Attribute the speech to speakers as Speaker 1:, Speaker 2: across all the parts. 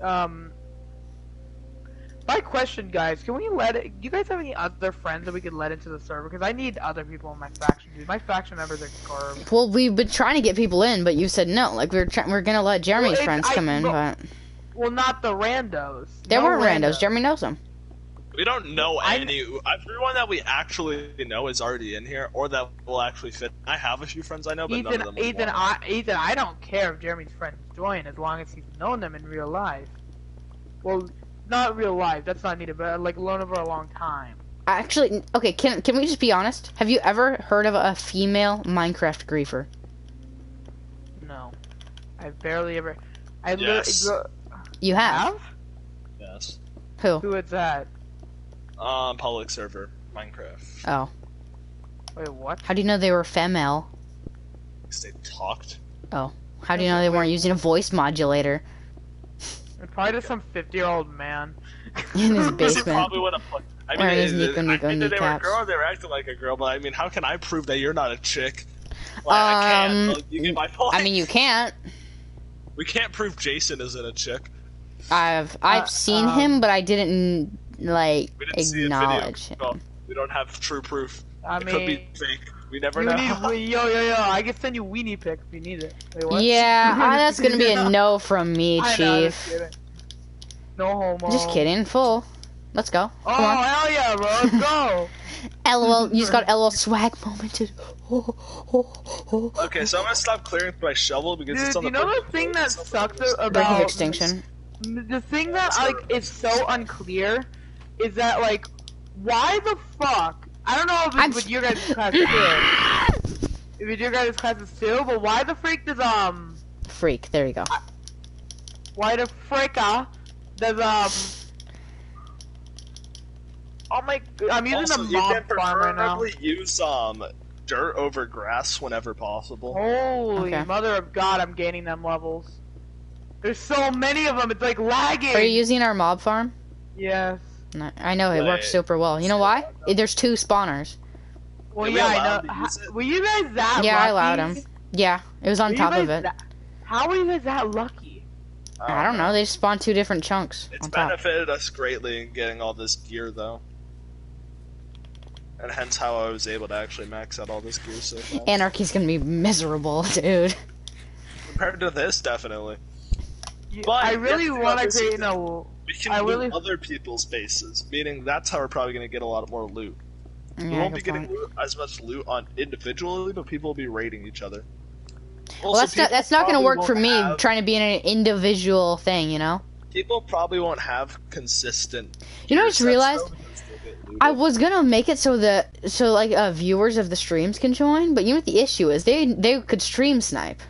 Speaker 1: My question, guys, can we let it? Do you guys have any other friends that we could let into the server? Because I need other people in my faction, dude. My faction members are garbage.
Speaker 2: Well, we've been trying to get people in, but you said no. Like we're gonna let Jeremy's friends come in, but
Speaker 1: well, not the randos.
Speaker 2: There weren't randos. Jeremy knows them.
Speaker 3: We don't know any. Everyone that we actually know is already in here, or that will actually fit. I have a few friends I know, but none of them.
Speaker 1: Ethan, I don't care if Jeremy's friends join as long as he's known them in real life. Well, not real life. That's not needed, but like known over a long time.
Speaker 2: Actually, okay. Can we just be honest? Have you ever heard of a female Minecraft griefer?
Speaker 1: No, I've barely ever.
Speaker 3: Yes.
Speaker 2: You have?
Speaker 3: Yes.
Speaker 2: Who?
Speaker 1: Who is that?
Speaker 3: Public server, Minecraft.
Speaker 2: Oh.
Speaker 1: Wait, what?
Speaker 2: How do you know they were female?
Speaker 3: Because they talked.
Speaker 2: Oh. How do you know they weren't using a voice modulator?
Speaker 1: Probably just some 50-year-old man.
Speaker 2: In his basement.
Speaker 3: Probably would have put. I mean, I think that they were a girl, they were acting like a girl, but I mean, how can I prove that you're not a chick? Like, I can't. You get my point.
Speaker 2: I mean, you can't.
Speaker 3: We can't prove Jason isn't a chick.
Speaker 2: I've seen him, but I didn't like acknowledge him.
Speaker 3: Well, we don't have true proof.
Speaker 1: I
Speaker 3: It
Speaker 1: mean,
Speaker 3: could be fake. We never know.
Speaker 1: Yo, I can send you weenie pics if you need it. Wait, what?
Speaker 2: Yeah, that's gonna be a no from me,
Speaker 1: I
Speaker 2: Chief.
Speaker 1: know, just kidding. No homo.
Speaker 2: Just kidding. Full. Let's go.
Speaker 1: Oh,
Speaker 2: Come on.
Speaker 1: hell yeah, bro. Let's go.
Speaker 2: LOL. You just got LOL swag momented.
Speaker 3: Okay, so I'm gonna stop clearing my shovel because
Speaker 1: Dude,
Speaker 3: it's on the.
Speaker 1: you know the thing that sucks about
Speaker 2: Breaking extinction.
Speaker 1: The thing that like is so unclear is that like, why the fuck? I don't know if it's with your guys' class too. If it's your guys' classes too, but why the freak does
Speaker 2: Freak. There you go.
Speaker 1: Why the fricka does Oh my! I'm using
Speaker 3: Also,
Speaker 1: the
Speaker 3: you
Speaker 1: mob
Speaker 3: can
Speaker 1: farm right now.
Speaker 3: preferably use dirt over grass whenever possible.
Speaker 1: Holy
Speaker 2: Okay.
Speaker 1: mother of God! I'm gaining them levels. There's so many of them. It's like lagging.
Speaker 2: Are you using our mob farm?
Speaker 1: Yes.
Speaker 2: No, I know it works super well. You know why? There's 2 spawners.
Speaker 1: Well,
Speaker 3: Did we
Speaker 1: yeah,
Speaker 3: allow
Speaker 1: I
Speaker 3: him
Speaker 1: know.
Speaker 3: to use it?
Speaker 1: Were you guys that
Speaker 2: Yeah,
Speaker 1: lucky?
Speaker 2: I allowed him. Yeah, it was on top of it.
Speaker 1: How were you guys that lucky?
Speaker 2: I don't know. They just spawned 2 different chunks
Speaker 3: It's
Speaker 2: on top.
Speaker 3: benefited us greatly in getting all this gear, though. And hence how I was able to actually max out all this gear so fast.
Speaker 2: Anarchy's gonna be miserable, dude.
Speaker 3: Compared to this, definitely.
Speaker 1: But I really want to create
Speaker 3: We can loot other people's bases, meaning that's how we're probably going to get a lot more loot.
Speaker 2: Yeah,
Speaker 3: we won't be getting as much loot on individually, but people will be raiding each other.
Speaker 2: Well, that's not going to work for me trying to be in an individual thing, you know?
Speaker 3: People probably won't have consistent.
Speaker 2: You know, I just realized I was gonna make it so viewers of the streams can join, but you know what the issue is? They could stream snipe.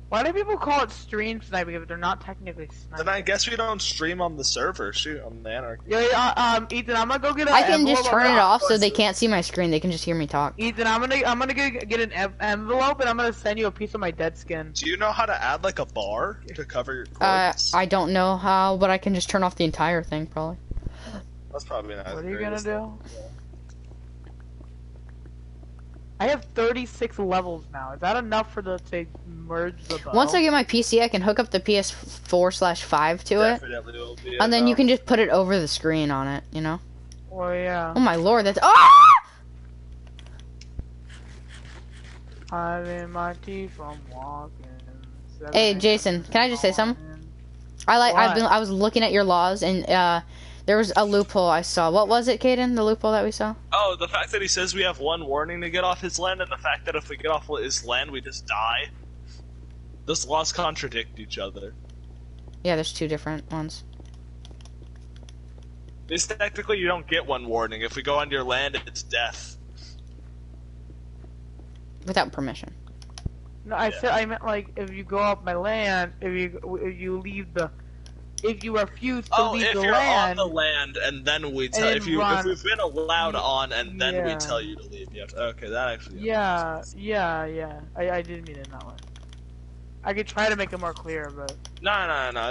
Speaker 1: Why do people call it stream sniping if they're not technically sniping?
Speaker 3: Then I guess we don't stream on the server. Shoot, on the Anarchy.
Speaker 1: Yeah, Ethan, I'm gonna go get.
Speaker 2: I can just turn it off so they can't see my screen. They can just hear me talk.
Speaker 1: Ethan, I'm gonna get an envelope and I'm gonna send you a piece of my dead skin.
Speaker 3: Do you know how to add like a bar to cover your corpse?
Speaker 2: I don't know how, but I can just turn off the entire thing probably.
Speaker 3: That's probably not.
Speaker 1: What are you gonna do? I have 36 levels now. Is that enough for the to merge the bow?
Speaker 2: Once I get my PC, I can hook up the PS4/5 to it,
Speaker 3: Will be
Speaker 2: and then you can just put it over the screen on it. You know?
Speaker 1: Oh yeah.
Speaker 2: Oh my lord, that's
Speaker 1: Hiding my teeth from walking.
Speaker 2: Hey Jason, can I just say something? I was looking at your laws and there was a loophole I saw. What was it, Caden? The loophole that we saw?
Speaker 3: Oh, the fact that he says we have 1 warning to get off his land, and the fact that if we get off his land, we just die. Those laws contradict each other.
Speaker 2: Yeah, there's 2 different ones.
Speaker 3: Because technically, you don't get 1 warning. If we go on your land, it's death.
Speaker 2: Without permission.
Speaker 1: No, I meant like if you go off my land, if you leave the. If you refuse to leave the land... Oh, if you're on
Speaker 3: the land, and then we tell... If we've been allowed on, and then we tell you to leave, you have to... Okay, that actually...
Speaker 1: Yeah. I didn't mean it that way. I could try to make it more clear, but...
Speaker 3: No,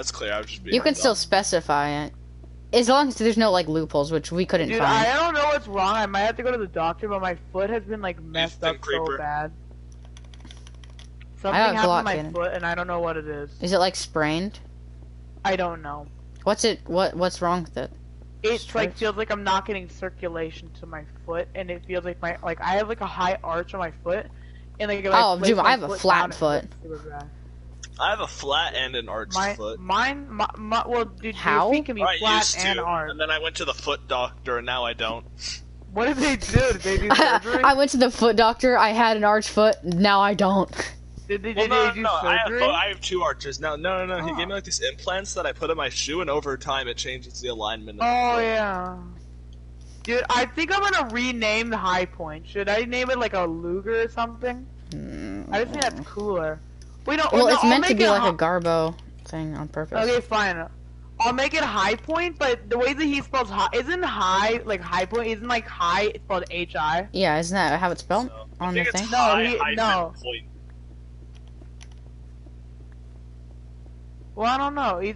Speaker 3: it's clear. I was just being...
Speaker 2: You can still specify it. As long as there's no, like, loopholes, which we couldn't find.
Speaker 1: I don't know what's wrong. I might have to go to the doctor, but my foot has been, like, messed up so bad. Something happened to my foot, and I don't know what it is.
Speaker 2: Is it like sprained?
Speaker 1: I don't know.
Speaker 2: What's wrong with it?
Speaker 1: It's like feels like I'm not getting circulation to my foot, and it feels like I have like a high arch on my foot, and like if
Speaker 2: I have a flat foot.
Speaker 3: I have a flat and an arched foot.
Speaker 1: Well, dude,
Speaker 2: how?
Speaker 1: Your feet can be flat and arched.
Speaker 3: And then I went to the foot doctor, and now I don't.
Speaker 1: What did they do? Did they do surgery?
Speaker 2: I went to the foot doctor. I had an arched foot. Now I don't.
Speaker 1: Did they do surgery?
Speaker 3: I have 2 arches. No. He gave me like these implants that I put in my shoe, and over time it changes the alignment.
Speaker 1: Oh yeah. Dude, I think I'm gonna rename the High Point. Should I name it like a Luger or something? I just think that's cooler.
Speaker 2: Well, it's meant to be like a Garbo thing on purpose.
Speaker 1: Okay, fine. I'll make it High Point, but the way that he spells high isn't high like High Point. Isn't like high spelled H-I?
Speaker 2: Yeah, isn't that how it's spelled on the thing?
Speaker 1: No.
Speaker 3: Point.
Speaker 1: Well, I don't know. He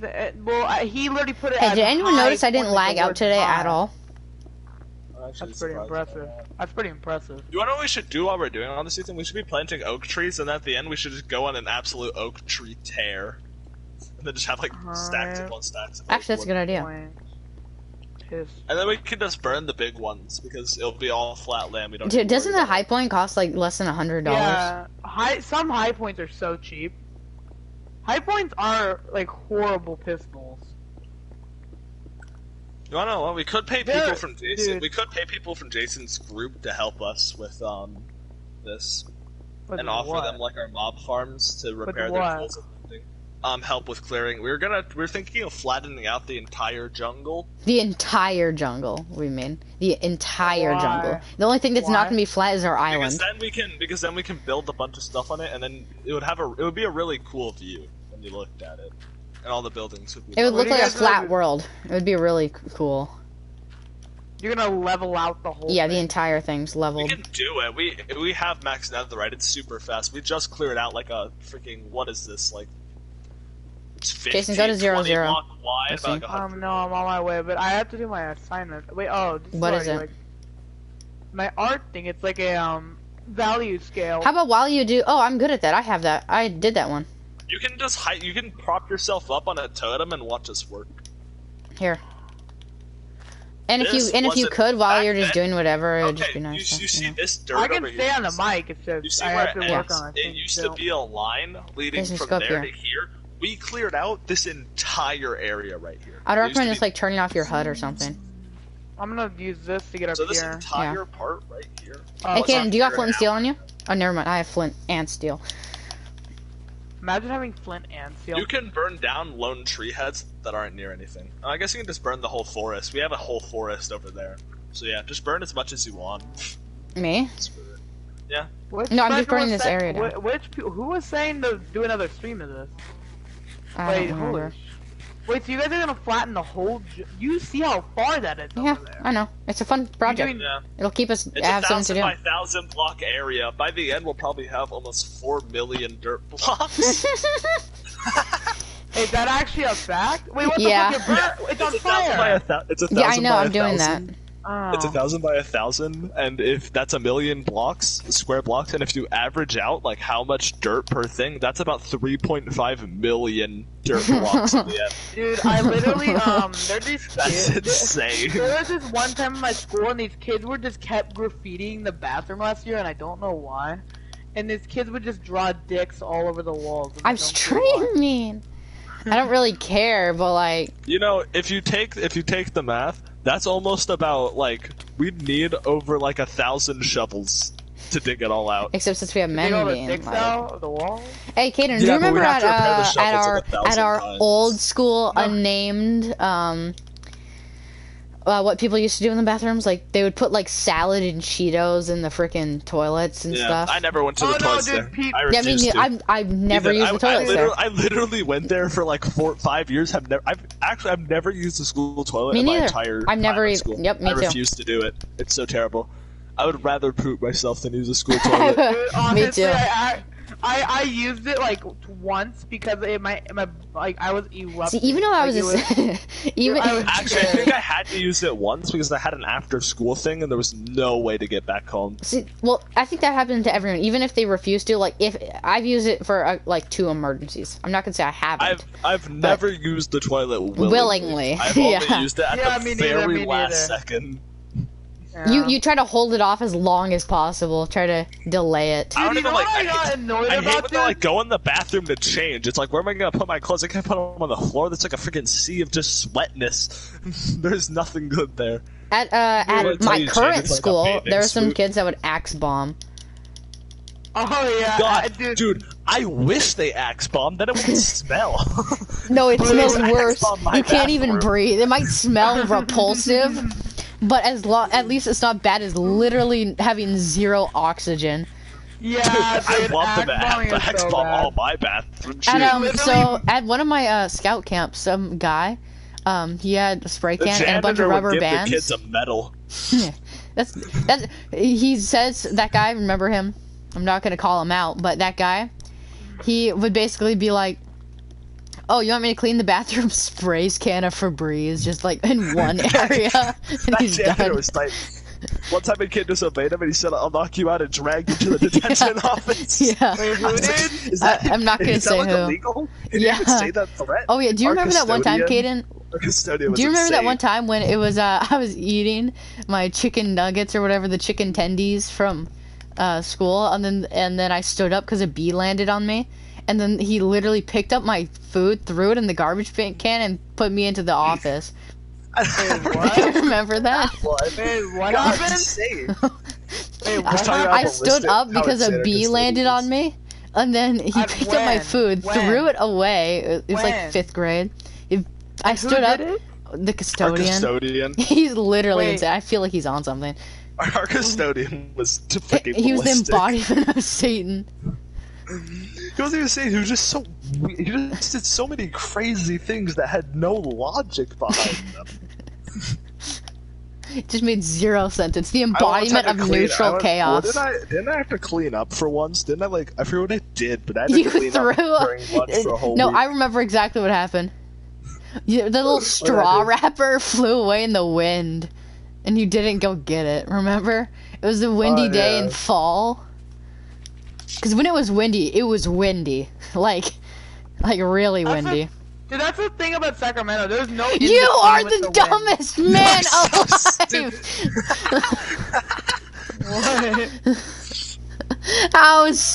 Speaker 1: literally put it.
Speaker 2: Hey, did anyone notice I didn't lag out today at all?
Speaker 1: That's pretty impressive. That's pretty impressive.
Speaker 3: You wanna know what we should do while we're doing all this thing? We should be planting oak trees, and at the end we should just go on an absolute oak tree tear. And then just have like stacks upon stacks of
Speaker 2: Actually, that's a good idea.
Speaker 3: And then we can just burn the big ones, because it'll be all flat land. We don't.
Speaker 2: Dude, doesn't the High Point cost like less than $100?
Speaker 1: Yeah, some High Points are so cheap. High Points are like horrible pistols.
Speaker 3: You wanna know what? We could pay people from Jason. Dude. We could pay people from Jason's group to help us with this, and offer them like our mob farms to repair their tools and everything. Help with clearing. We're thinking of flattening out the entire jungle.
Speaker 2: The entire jungle. We mean the entire jungle. The only thing that's not gonna be flat is our island.
Speaker 3: Because then we can build a bunch of stuff on it, and then it would be a really cool view when you looked at it. And all the buildings would be.
Speaker 2: It would look like a flat world. It would be really cool.
Speaker 1: You're gonna level out the whole.
Speaker 2: Yeah, the entire thing's leveled.
Speaker 3: We can do it. We have max netherite. It's super fast. We just cleared out like a freaking what is this like? 15,
Speaker 2: Jason, go to 0, 0.
Speaker 3: Wide, like
Speaker 1: no, I'm on my way, but I have to do my assignment. Wait,
Speaker 2: what is it?
Speaker 1: Like, my art thing. It's like a value scale.
Speaker 2: How about while you do? Oh, I'm good at that. I have that. I did that one.
Speaker 3: You can just you can prop yourself up on a totem and watch us work.
Speaker 2: Here. And if you could while you're just doing whatever, it would just be nice.
Speaker 3: You see this dirt
Speaker 1: I can stay on the mic. It's just I have to work on it.
Speaker 3: It used to be a line leading from there to here. We cleared out this entire area right here.
Speaker 2: I'd recommend just like turning off your HUD or something.
Speaker 1: I'm gonna use this to get up here.
Speaker 3: So this entire part right here.
Speaker 2: Hey, Kaden, do you got flint and steel on you? Oh, never mind. I have flint and steel.
Speaker 1: Imagine having flint and steel.
Speaker 3: You can burn down lone tree heads that aren't near anything. I guess you can just burn the whole forest. We have a whole forest over there. So yeah, just burn as much as you want.
Speaker 2: Me?
Speaker 3: Yeah.
Speaker 2: No, I'm just burning this area down.
Speaker 1: Who was saying to do another stream of this?
Speaker 2: I don't remember.
Speaker 1: Wait, so you guys are gonna flatten the whole? You see how far that is over there?
Speaker 2: I know. It's a fun project. It'll keep us have something to do.
Speaker 3: It's a 1,000 by 1,000 block area. By the end, we'll probably have almost 4 million dirt blocks.
Speaker 1: Is that actually a fact? Wait, what the fuck? It's on fire.
Speaker 3: It's 1,000
Speaker 2: yeah, I know. I'm doing
Speaker 3: 1,000.
Speaker 2: that.
Speaker 3: It's 1,000 by 1,000, and if that's 1,000,000 blocks, square blocks, and if you average out like how much dirt per thing, that's about 3.5 million dirt blocks at the end.
Speaker 1: Dude, I literally there's these kids.
Speaker 3: That's insane.
Speaker 1: There was this one time in my school, and these kids were just kept graffitiing the bathroom last year, and I don't know why. And these kids would just draw dicks all over the walls.
Speaker 2: I'm streaming. I don't really care, but like.
Speaker 3: You know, if you take the math. That's almost about, like, we'd need over, like, 1,000 shovels to dig it all out.
Speaker 2: Except since we have men being,
Speaker 1: like... out the wall?
Speaker 2: Hey, Kaden, do you remember at our old school, unnamed, what people used to do in the bathrooms? Like, they would put, like, salad and Cheetos in the frickin' toilets and stuff.
Speaker 3: I never went to the toilets there. I refused to.
Speaker 2: I've never used the toilets there.
Speaker 3: I literally went there for, like, 4 or 5 years. I've never used the school toilet in my entire
Speaker 2: I've never even.
Speaker 3: school.
Speaker 2: Yep, me too.
Speaker 3: I refuse to do it. It's so terrible. I would rather poop myself than use a school toilet.
Speaker 1: Honestly,
Speaker 2: me too.
Speaker 1: I used it like once because my like I was erupting.
Speaker 2: See, even though I was,
Speaker 3: actually, I think I had to use it once because I had an after-school thing and there was no way to get back home.
Speaker 2: See, well, I think that happened to everyone, even if they refuse to. Like, if I've used it for like 2 emergencies, I'm not gonna say I haven't.
Speaker 3: I've never used the toilet willingly. I've only used it at the very last second.
Speaker 2: Yeah. You try to hold it off as long as possible. Try to delay it.
Speaker 1: Dude, I don't even like. I hate when
Speaker 3: they like go in the bathroom to change. It's like, where am I gonna put my clothes? I can't put them on the floor. That's like a freaking sea of just sweatness. There's nothing good there.
Speaker 2: At my current school, there were some kids that would axe bomb.
Speaker 1: Oh yeah,
Speaker 3: God, dude, I wish they axe bombed. Then it wouldn't smell.
Speaker 2: No, it smells worse. You can't even breathe. It might smell repulsive. But at least it's not bad as literally having 0 oxygen.
Speaker 1: Yeah,
Speaker 3: dude, I love them to axe bomb all my bathrooms.
Speaker 2: So at one of my scout camps, some guy, he had a spray can and a bunch of rubber bands.
Speaker 3: The kids a medal.
Speaker 2: that's he says that guy. Remember him? I'm not gonna call him out, but that guy, he would basically be like, "Oh, you want me to clean the bathroom?" Sprays can of Febreze just like in one area, and he's done.
Speaker 3: Was tight. One time a kid disobeyed him and he said, "I'll knock you out," and dragged you to the detention office.
Speaker 2: Yeah.
Speaker 1: Wait, who did?
Speaker 2: I'm not gonna say
Speaker 3: like
Speaker 2: who.
Speaker 3: Illegal? Did you even say that threat?
Speaker 2: Oh yeah, do you remember that one time, Caden?
Speaker 3: Do
Speaker 2: you remember that one time when it was I was eating my chicken nuggets or whatever, the chicken tendies from school, and then I stood up because a bee landed on me. And then he literally picked up my food, threw it in the garbage can, and put me into the office.
Speaker 1: Wait, what?
Speaker 2: You remember that?
Speaker 1: Wait, what happened? Wait, what
Speaker 2: I stood up because a bee landed on me, and then he picked up my food, threw it away. It was like 5th grade. I stood up. The custodian.
Speaker 3: Our custodian.
Speaker 2: He's literally insane. I feel like he's on something.
Speaker 3: Our custodian was freaking
Speaker 2: He was the embodiment of Satan.
Speaker 3: He wasn't even saying, he was just so weird. He just did so many crazy things that had no logic behind them.
Speaker 2: It just made 0 sense. It's the embodiment of neutral chaos.
Speaker 3: Didn't I have to clean up for once? Didn't I I forget what I did, but I had to clean up during lunch for a whole week.
Speaker 2: I remember exactly what happened. The little straw wrapper flew away in the wind, and you didn't go get it, remember? It was a windy day in fall. Because when it was windy. Like really windy.
Speaker 1: Dude, that's the thing about Sacramento. There's no.
Speaker 2: You are the dumbest man alive!
Speaker 1: What?
Speaker 2: How